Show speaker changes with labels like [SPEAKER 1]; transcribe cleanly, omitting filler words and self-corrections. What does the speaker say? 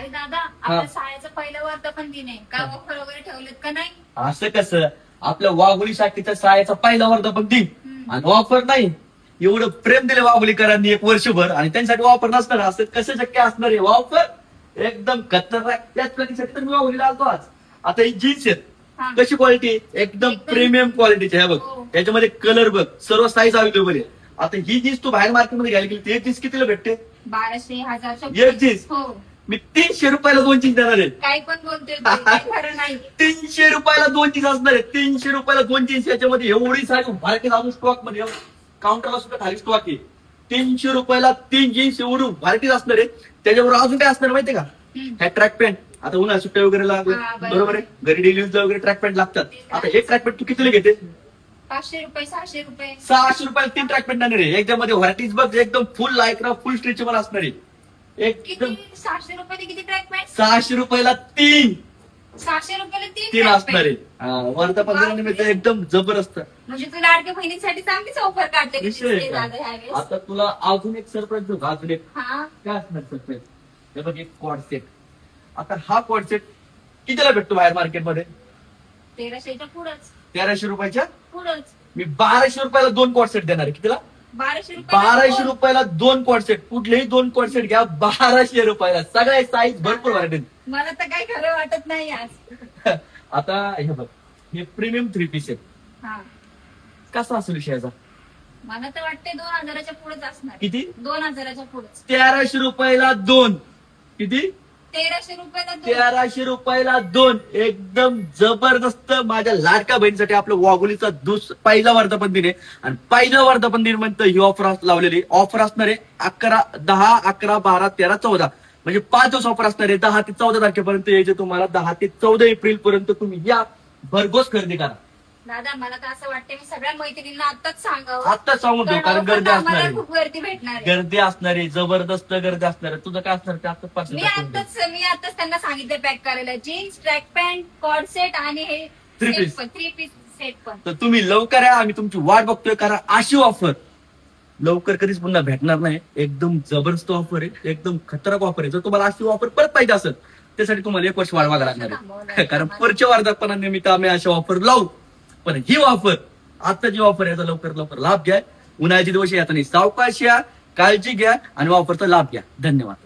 [SPEAKER 1] आणि दादा आपल्या शाळेचं पहिलं वर्धापन दिन आहे, काय ऑफर वगैरे ठेवलेत का नाही?
[SPEAKER 2] असं कसं, आपल्या वाघोली शाखेच्या शाळेचा पहिला वर्धापन दिन आणि ऑफर नाही? एवढं प्रेम दिले वाघोलीकरांनी एक वर्षभर आणि त्यांच्यासाठी ऑफर नसणार, असं कसं शक्य असणार आहे? ऑफर एकदम खतरनाक. त्याच प्लॅनिंगसाठी तर मी वाघोलीला आलतो आज. आता ही जीन्स आहेत,
[SPEAKER 1] हा.
[SPEAKER 2] कशी क्वालिटी? एकदम प्रीमियम क्वालिटीची आहे बघ.
[SPEAKER 1] हो.
[SPEAKER 2] त्याच्यामध्ये कलर बघ, सर्व साईज अवेलेबल आहे. आता ही जीन्स तू बाहेर मार्केटमध्ये घ्यायला गेली, ती एक जीन्स कितीला भेटते?
[SPEAKER 1] 1200, 1000
[SPEAKER 2] एक जीन्स
[SPEAKER 1] हो.
[SPEAKER 2] मी 300 रुपयाला 2 जीन्स देणार आहे.
[SPEAKER 1] काही पण बोलतोय तू, काही खरं नाही.
[SPEAKER 2] 300 रुपयाला 2 जीन्स असणार आहे. 300 रुपयाला 2 जीन्स. याच्यामध्ये एवढी सारी व्हरायटी अजून स्टॉक मध्ये काउंटरला सुद्धा खाली स्टॉक आहे. 300 रुपयाला 3 जीन्स एवढी व्हरायटी असणार आहे. त्याच्याबरोबर अजून काय असणार माहितीये का? ह्या ट्रॅक पॅन्ट. आता उन्हाळ्या सुट्ट्या वगैरे लागले,
[SPEAKER 1] हा, बरोबर.
[SPEAKER 2] बरोबर आहे, घरी डेली यूजला वगैरे ट्रॅक पॅन्ट लागतात. आता एक ट्रॅक पॅन्ट तू कितीला घेते?
[SPEAKER 1] 500 रुपये, 600 रुपये.
[SPEAKER 2] 600 रुपयाला 3 ट्रॅक पॅन्ट आणणार आहे. याच्यामध्ये व्हरायटीज बघ, एकदम फुल लायक्रा, फुल स्ट्रेचेबल असणार आहे. एकदम
[SPEAKER 1] किती? 600 रुपये किती ट्रॅक पॅन्ट?
[SPEAKER 2] 600 रुपयाला 3
[SPEAKER 1] 600 रुपयाला 3
[SPEAKER 2] तीन
[SPEAKER 1] track
[SPEAKER 2] असणार आहे.
[SPEAKER 1] pant.
[SPEAKER 2] वर्धापन दिनानिमित्त एकदम जबरदस्त
[SPEAKER 1] म्हणजे तू लाडक्या बहिणीसाठी चांगलीच ऑफर काढते की
[SPEAKER 2] विषय
[SPEAKER 1] दिसते
[SPEAKER 2] आहे का?
[SPEAKER 1] दादा ह्यावेळेस.
[SPEAKER 2] आता तुला अजून एक सरप्राईज देऊ का? अजून एक
[SPEAKER 1] हा,
[SPEAKER 2] काय असणार सरप्राईज? हे बघ, एक कॉड सेट. आता हा कॉड सेट कितीला भेटतो बाहेर मार्केटमध्ये?
[SPEAKER 1] 1300च्या पुढंच
[SPEAKER 2] 1300 रुपयाच्या.
[SPEAKER 1] पुढंच.
[SPEAKER 2] मी 1200 रुपयाला 2 कॉड सेट देणार आहे. कितीला?
[SPEAKER 1] 1200 रुपये.
[SPEAKER 2] 1200 रुपयाला 2 कॉड सेट. कुठलेही 2 कॉड सेट घ्या 1200 रुपयाला. सगळ्या साईज भरपूर व्हरायटी.
[SPEAKER 1] मला तर काही खरं वाटत नाही आज.
[SPEAKER 2] आता हे बघ, हे प्रीमियम 3 पीस आहे.
[SPEAKER 1] हा,
[SPEAKER 2] कसा असेल विषयाचा?
[SPEAKER 1] मला तर वाटतंय 2000च्या पुढेच असणार.
[SPEAKER 2] किती?
[SPEAKER 1] 2000च्या पुढेच.
[SPEAKER 2] 1300 रुपयाला 2. किती?
[SPEAKER 1] 1300 रुपयाला 2.
[SPEAKER 2] 1300 रुपयाला 2. एकदम जबरदस्त. माझ्या लाडक्या बहिणीसाठी आपलं वाघोलीचा पहिला वर्धापन दिन आहे आणि पहिला वर्धापन दिन म्हणतं ही ऑफर लावलेली. ऑफर असणार आहे 11, 10, 11, 12, 13, 14 म्हणजे 5 दिवस ऑफर असणार आहे. 10 ते 14 तारखेपर्यंत यायचे तुम्हाला. 10 ते 14 एप्रिल पर्यंत तुम्ही या, भरघोस खरेदी करा.
[SPEAKER 1] दादा मला तर असं वाटतं मी सगळ्या मैत्रिणींना आताच सांगावं.
[SPEAKER 2] आत्ताच सांगून ठेव, कारण गर्दी असणार
[SPEAKER 1] आम्हाला
[SPEAKER 2] आहे.
[SPEAKER 1] खूप गर्दी भेटणार आहे.
[SPEAKER 2] गर्दी असणार आहे, जबरदस्त गर्दी असणार आहे. तुझं काय असणार ते आत्ताच पासून
[SPEAKER 1] मी आताच त्यांना सांगितलं पॅक करायला. Jeans, track pant, cord set आणि हे
[SPEAKER 2] Three piece.
[SPEAKER 1] 3 पीस सेट पण.
[SPEAKER 2] तर तुम्ही लवकर या, आम्ही तुमची वाट बघतोय. कारण अशी ऑफर लवकर कधीच पुन्हा भेटणार नाही. एकदम जबरदस्त ऑफर आहे, एकदम खतरनाक ऑफर आहे. जर तुम्हाला अशी ऑफर परत पाहिजे असेल त्यासाठी तुम्हाला 1 वर्ष वाढवा लागणार आहे. कारण पुढच्या वर्धापनानिमित्त आम्ही अशा ऑफर लावू. पण ही ऑफर, आता जी ऑफर आहे लवकर लवकर लाभ घ्या. उन्हाळ्याचे दिवस येताना सावकाश या, काळजी घ्या आणि ऑफरचा लाभ घ्या. धन्यवाद.